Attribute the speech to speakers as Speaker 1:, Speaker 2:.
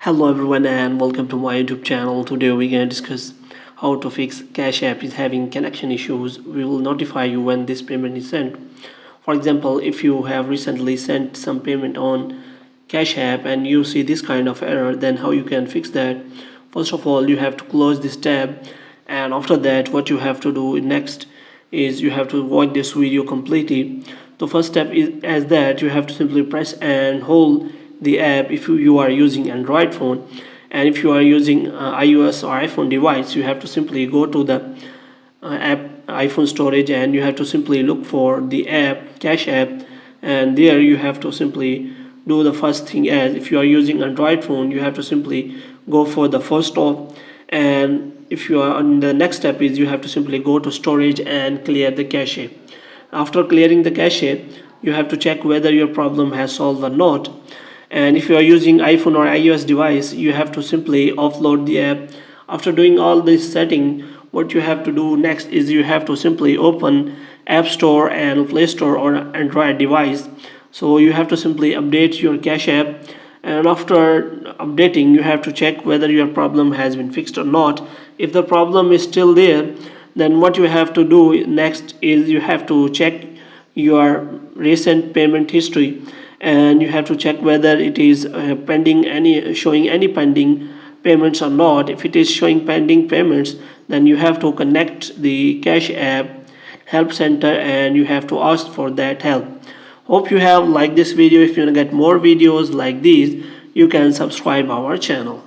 Speaker 1: Hello everyone and welcome to my YouTube channel. Today we're going to discuss how to fix Cash App is having connection issues. We will notify you when this payment is sent. For example, if you have recently sent some payment on Cash App and you see this kind of error, then how you can fix that? First of all, you have to close this tab, and after that what you have to do next is you have to watch this video completely. The first step is as that you have to simply press and hold the app if you are using Android phone, and if you are using iOS or iPhone device, you have to simply go to the app iPhone storage and you have to simply look for the app Cash App, and there you have to simply do the first thing. As if you are using Android phone, you have to simply go for the first stop, and if you are on the next step is you have to simply go to storage and clear the cache. After clearing the cache, you have to check whether your problem has solved or not, and if you are using iPhone or iOS device, you have to simply offload the app. After doing all this setting, what you have to do next is you have to simply open App Store and Play Store on Android device. So you have to simply update your Cash App, and after updating you have to check whether your problem has been fixed or not. If the problem is still there, then what you have to do next is you have to check your recent payment history, and you have to check whether it is pending any showing any pending payments or not. If it is showing pending payments, then you have to connect the Cash App help center and you have to ask for that help. Hope you have liked this video. If you want to get more videos like these, you can subscribe our channel.